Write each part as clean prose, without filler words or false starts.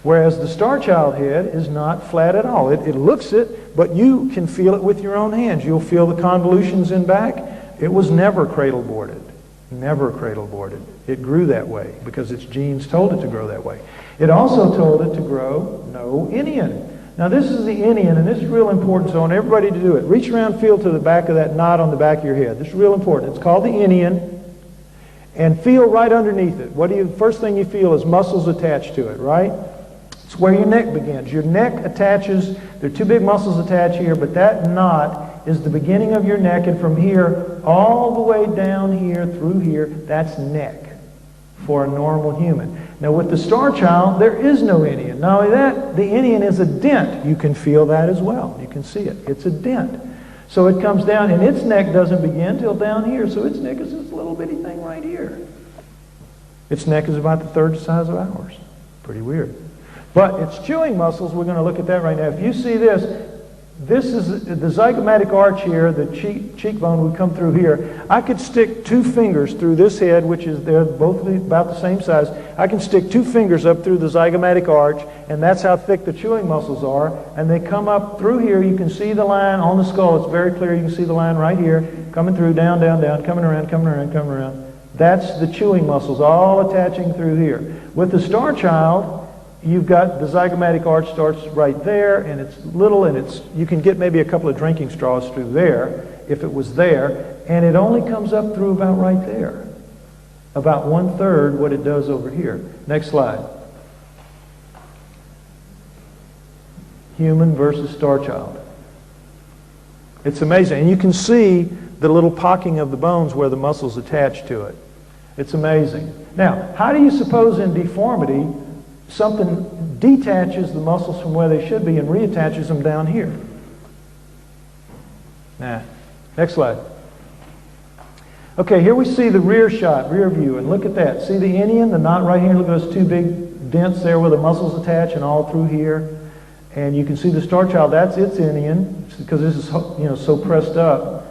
Whereas the Starchild head is not flat at all. It looks it, but you can feel it with your own hands. You'll feel the convolutions in back. It was never cradle boarded. Never cradle boarded. It grew that way because its genes told it to grow that way. It also told it to grow no inion. Now this is the inion, and this is real important, so I want everybody to do it. Reach around, feel to the back of that knot on the back of your head. This is real important. It's called the inion, and feel right underneath it. First thing you feel is muscles attached to it, right? It's where your neck begins. Your neck attaches, there are two big muscles attached here, but that knot is the beginning of your neck, and from here all the way down here through here, that's neck for a normal human. Now with the Starchild, there is no inion. Not only that, the inion is a dent. You can feel that as well. You can see it. It's a dent. So it comes down, and its neck doesn't begin till down here. So its neck is this little bitty thing right here. Its neck is about the third size of ours. Pretty weird. But its chewing muscles, we're going to look at that right now. If you see this is the zygomatic arch here, the cheekbone would come through here. I could stick two fingers through this head, which is they're both about the same size. I can stick two fingers up through the zygomatic arch, and that's how thick the chewing muscles are. And they come up through here. You can see the line on the skull. It's very clear. You can see the line right here, coming through, down, down, down, coming around, coming around, coming around. That's the chewing muscles all attaching through here. With the Starchild, you've got the zygomatic arch starts right there, and it's little, and you can get maybe a couple of drinking straws through there if it was there, and it only comes up through about right there, about 1/3 what it does over here. Next slide. Human versus Starchild. It's amazing, and you can see the little pocking of the bones where the muscles attach to it. It's amazing. Now, how do you suppose in deformity something detaches the muscles from where they should be and reattaches them down here? Next slide. Okay, here we see the rear shot, rear view, and look at that. See the inion, the knot right here? Look at those two big dents there where the muscles attach, and all through here. And you can see the Starchild, that's its inion, because this is so pressed up,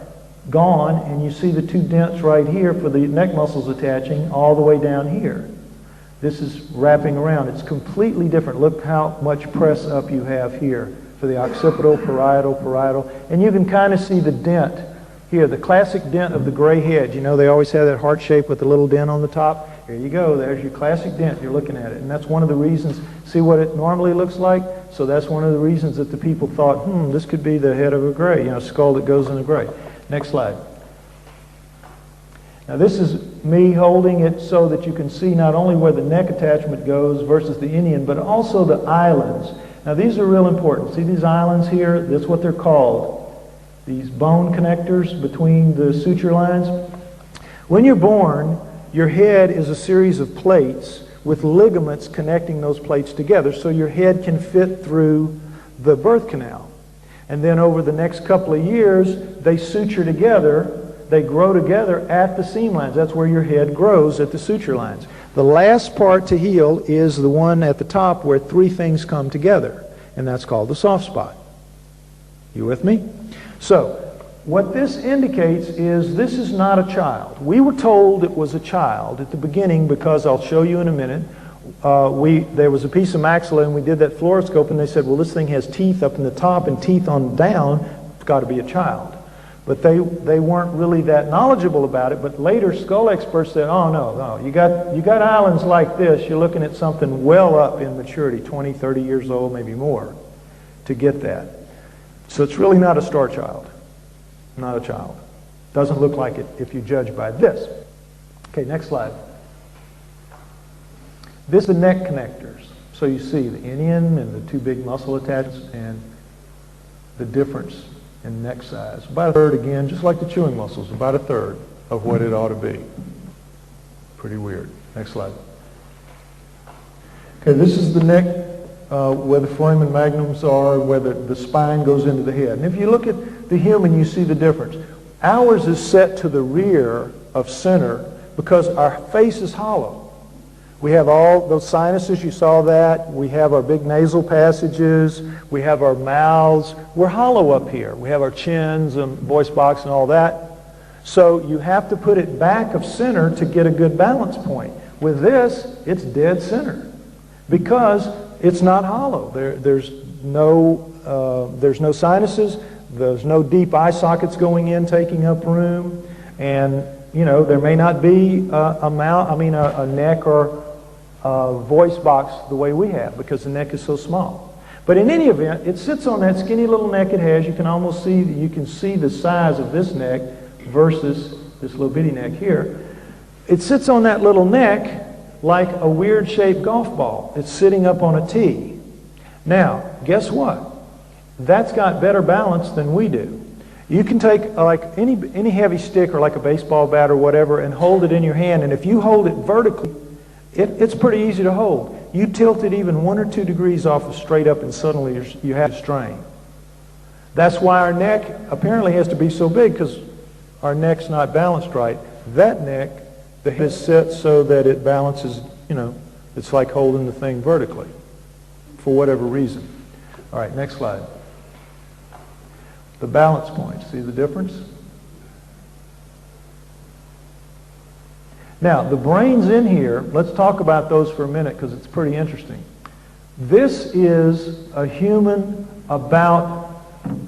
gone, and you see the two dents right here for the neck muscles attaching all the way down here. This is wrapping around. It's completely different. Look how much press up you have here for the occipital, parietal, and you can kind of see the dent here, the classic dent of the gray head. You know, they always have that heart shape with the little dent on the top. Here you go. There's your classic dent. You're looking at it, and that's one of the reasons. See what it normally looks like? So that's one of the reasons that the people thought, this could be the head of a gray, skull that goes in a gray. Next slide. Now this is me holding it so that you can see not only where the neck attachment goes versus the inion, but also the islands. Now these are real important. See these islands here? That's what they're called. These bone connectors between the suture lines. When you're born, your head is a series of plates with ligaments connecting those plates together so your head can fit through the birth canal. And then over the next couple of years, they suture together. They grow together at the seam lines. That's where your head grows, at the suture lines. The last part to heal is the one at the top where three things come together, and that's called the soft spot. You with me? So, what this indicates is this is not a child. We were told it was a child at the beginning because I'll show you in a minute. There was a piece of maxilla, and we did that fluoroscope, and they said, well, this thing has teeth up in the top and teeth on down. It's got to be a child. But they weren't really that knowledgeable about it. But later, skull experts said, oh, no. You got islands like this. You're looking at something well up in maturity, 20, 30 years old, maybe more, to get that. So it's really not a Starchild. Not a child. Doesn't look like it if you judge by this. Okay, next slide. This is the neck connectors. So you see the inion and the two big muscle attachments and the difference in neck size. About a third, again, just like the chewing muscles, about a third of what it ought to be. Pretty weird. Next slide. Okay, this is the neck where the foramen magnums are, where the spine goes into the head. And if you look at the human, you see the difference. Ours is set to the rear of center because our face is hollow. We have all those sinuses, you saw that. We have our big nasal passages. We have our mouths. We're hollow up here. We have our chins and voice box and all that. So you have to put it back of center to get a good balance point. With this, it's dead center because It's not hollow. There's no sinuses. There's no deep eye sockets going in, taking up room. And, you know, there may not be a neck or a voice box the way we have, because the neck is so small. But in any event, it sits on that skinny little neck it has. You can see the size of this neck versus this little bitty neck here. It sits on that little neck like a weird shaped golf ball. It's sitting up on a tee. Now, guess what? That's got better balance than we do. You can take like any heavy stick or like a baseball bat or whatever and hold it in your hand, and if you hold it vertically, it's pretty easy to hold. You tilt it even 1 or 2 degrees off of straight up and suddenly you have a strain. That's why our neck apparently has to be so big, because our neck's not balanced right. That neck, the head is set so that it balances, you know, it's like holding the thing vertically for whatever reason. All right, next slide. The balance points, see the difference? Now, the brains in here, let's talk about those for a minute because it's pretty interesting. This is a human about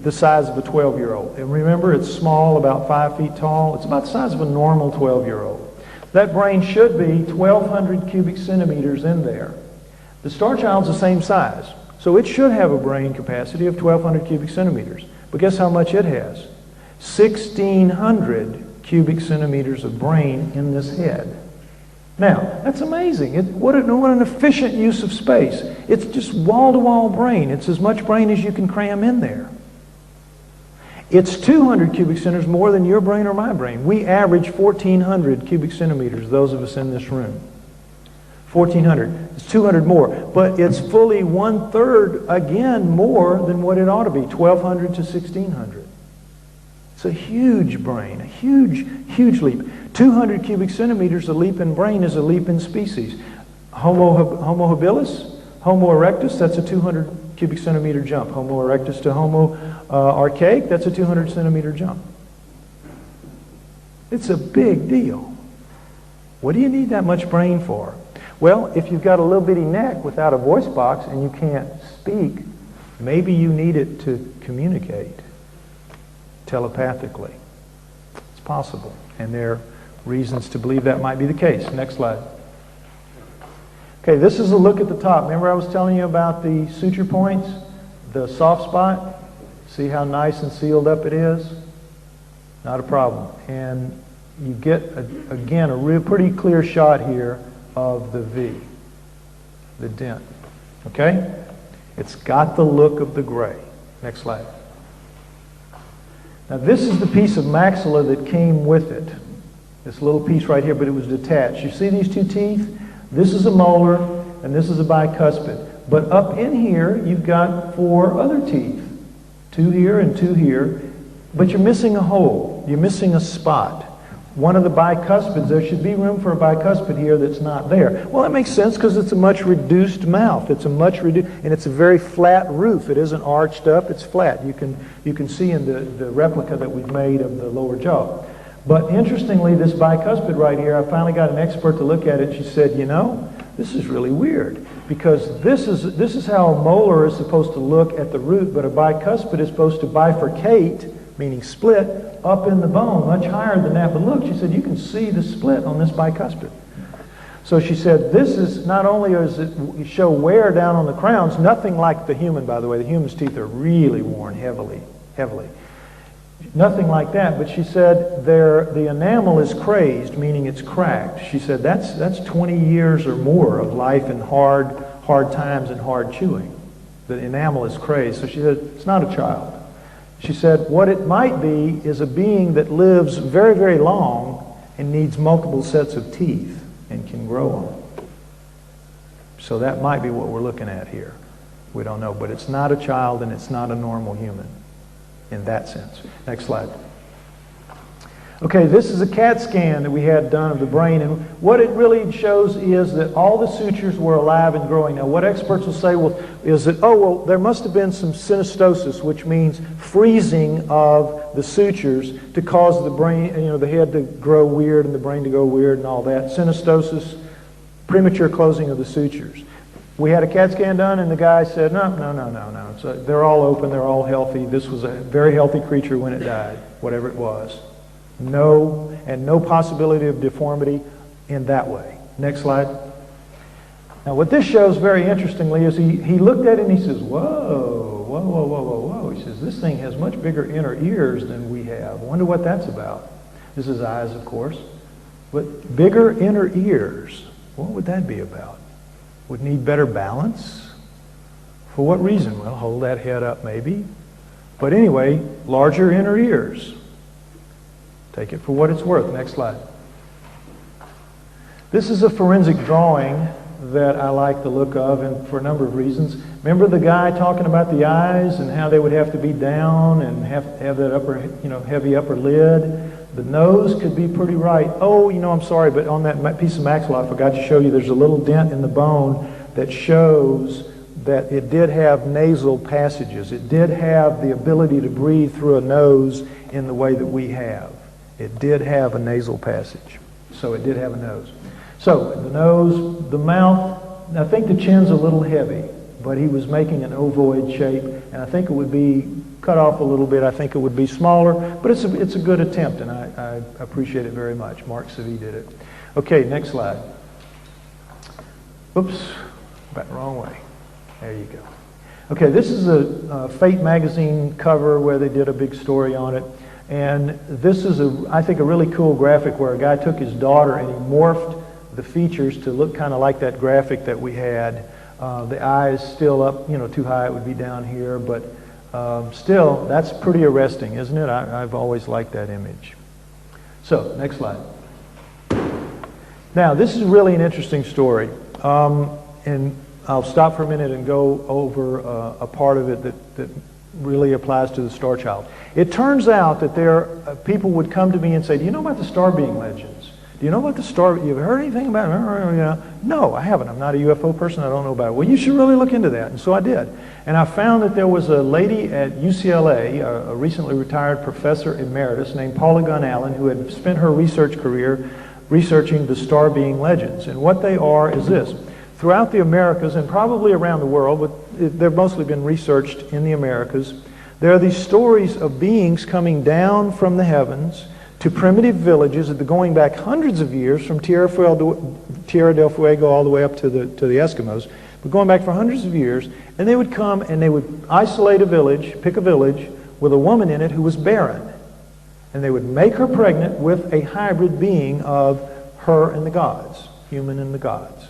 the size of a 12-year-old. And remember, it's small, about 5 feet tall. It's about the size of a normal 12-year-old. That brain should be 1,200 cubic centimeters in there. The Starchild's the same size. So it should have a brain capacity of 1,200 cubic centimeters. But guess how much it has? 1,600 cubic centimeters of brain in this head. Now, that's amazing. What an efficient use of space. It's just wall-to-wall brain. It's as much brain as you can cram in there. It's 200 cubic centimeters more than your brain or my brain. We average 1,400 cubic centimeters, those of us in this room. 1,400. It's 200 more. But it's fully 1/3, again, more than what it ought to be, 1,200 to 1,600. It's a huge brain, a huge, huge leap. 200 cubic centimeters, a leap in brain is a leap in species. Homo habilis, Homo erectus, that's a 200 cubic centimeter jump. Homo erectus to Homo archaic, that's a 200 centimeter jump. It's a big deal. What do you need that much brain for? Well, if you've got a little bitty neck without a voice box and you can't speak, maybe you need it to communicate telepathically. It's possible. And there are reasons to believe that might be the case. Next slide. Okay, this is a look at the top. Remember I was telling you about the suture points? The soft spot? See how nice and sealed up it is? Not a problem. And you get, again, a real pretty clear shot here of the V, the dent. Okay? It's got the look of the gray. Next slide. Now this is the piece of maxilla that came with it. This little piece right here, but it was detached. You see these two teeth? This is a molar, and this is a bicuspid. But up in here, you've got 4 other teeth. 2 here and 2 here. But you're missing a hole. You're missing a spot. One of the bicuspids, there should be room for a bicuspid here that's not there. Well, that makes sense because it's a much reduced mouth. It's a much reduced, and it's a very flat roof. It isn't arched up, it's flat. You can see in the replica that we've made of the lower jaw. But interestingly, this bicuspid right here, I finally got an expert to look at it. She said, you know, this is really weird because this is how a molar is supposed to look at the root, but a bicuspid is supposed to bifurcate, meaning split, up in the bone, much higher than that. But look, she said, you can see the split on this bicuspid. So she said, this is, not only does it show wear down on the crowns, nothing like the human, by the way. The human's teeth are really worn heavily. Nothing like that, but she said the enamel is crazed, meaning it's cracked. She said that's 20 years or more of life in hard times and hard chewing. The enamel is crazed. So she said, it's not a child. She said, what it might be is a being that lives very, very long and needs multiple sets of teeth and can grow them. So that might be what we're looking at here. We don't know, but it's not a child and it's not a normal human in that sense. Next slide. Okay, this is a CAT scan that we had done of the brain, and what it really shows is that all the sutures were alive and growing. Now, what experts will say is that, there must have been some synostosis, which means freezing of the sutures to cause the brain, the head to grow weird and the brain to go weird and all that. Synostosis, premature closing of the sutures. We had a CAT scan done, and the guy said, no, no, no, no, no. So they're all open, they're all healthy. This was a very healthy creature when it died, whatever it was. No, and no possibility of deformity in that way. Next slide. Now what this shows very interestingly is he looked at it and he says, whoa, whoa, whoa, whoa, whoa, whoa. He says, this thing has much bigger inner ears than we have. I wonder what that's about. This is eyes, of course. But bigger inner ears, what would that be about? Would need better balance? For what reason? Well, hold that head up maybe. But anyway, larger inner ears. Take it for what it's worth. Next slide. This is a forensic drawing that I like the look of, and for a number of reasons. Remember the guy talking about the eyes and how they would have to be down and have that upper, heavy upper lid? The nose could be pretty right. Oh, I'm sorry, but on that piece of maxilla, I forgot to show you, there's a little dent in the bone that shows that it did have nasal passages. It did have the ability to breathe through a nose in the way that we have. It did have a nasal passage. So it did have a nose. So the nose, the mouth, I think the chin's a little heavy, but he was making an ovoid shape, and I think it would be cut off a little bit. I think it would be smaller, but it's a good attempt, and I appreciate it very much. Mark Savy did it. Okay, next slide. Oops, back the wrong way. There you go. Okay, this is a Fate magazine cover where they did a big story on it, and this is I think a really cool graphic where a guy took his daughter and he morphed the features to look kind of like that graphic that we had. The eyes still up, too high, it would be down here, but still, that's pretty arresting, isn't it? I've always liked that image. So, next slide. Now, this is really an interesting story, and I'll stop for a minute and go over a part of it that really applies to the Starchild. It turns out that people would come to me and say, do you know about the star being legends? Do you know about the star? You've heard anything about it? No, I haven't. I'm not a UFO person. I don't know about it. Well, you should really look into that. And so I did. And I found that there was a lady at UCLA, a recently retired professor emeritus named Paula Gunn Allen, who had spent her research career researching the star being legends. And what they are is this. Throughout the Americas, and probably around the world, but they've mostly been researched in the Americas, there are these stories of beings coming down from the heavens to primitive villages that are going back hundreds of years from Tierra del Fuego all the way up to the Eskimos, but going back for hundreds of years, and they would come and they would isolate a village, pick a village with a woman in it who was barren, and they would make her pregnant with a hybrid being of her and the gods, human and the gods.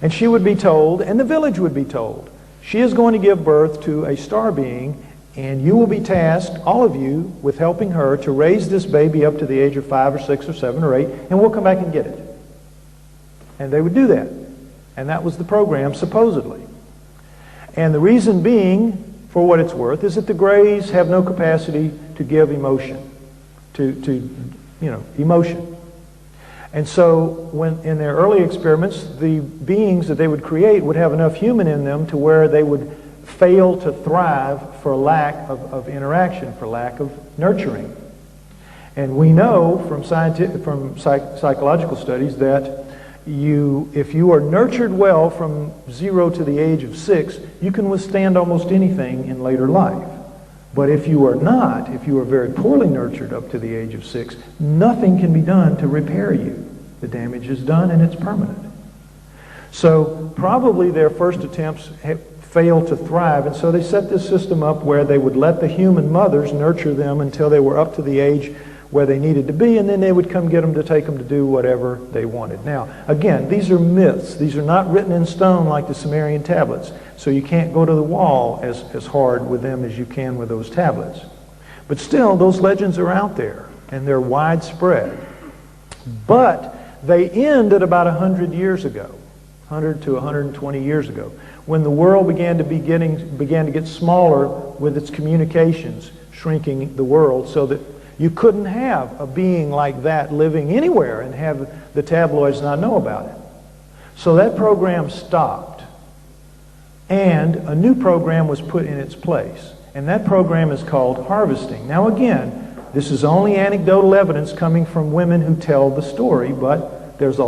And she would be told, and the village would be told, she is going to give birth to a star being, and you will be tasked, all of you, with helping her to raise this baby up to the age of 5 or 6 or 7 or 8, and we'll come back and get it. And they would do that. And that was the program, supposedly. And the reason being, for what it's worth, is that the Greys have no capacity to give emotion, emotion. And so when in their early experiments, the beings that they would create would have enough human in them to where they would fail to thrive for lack of interaction, for lack of nurturing. And we know from psychological studies that if you are nurtured well from 0 to the age of 6, you can withstand almost anything in later life. But if you are not, if you are very poorly nurtured up to the age of 6, nothing can be done to repair you. The damage is done and it's permanent. So probably their first attempts failed to thrive, and so they set this system up where they would let the human mothers nurture them until they were up to the age where they needed to be, and then they would come get them to take them to do whatever they wanted. Now, again, these are myths. These are not written in stone like the Sumerian tablets, so you can't go to the wall as hard with them as you can with those tablets. But still, those legends are out there, and they're widespread. But they end at about 100 years ago, 100 to 120 years ago, when the world began to get smaller with its communications, shrinking the world so that you couldn't have a being like that living anywhere and have the tabloids not know about it. So that program stopped, and a new program was put in its place, and that program is called harvesting. Now again, this is only anecdotal evidence coming from women who tell the story, but there's a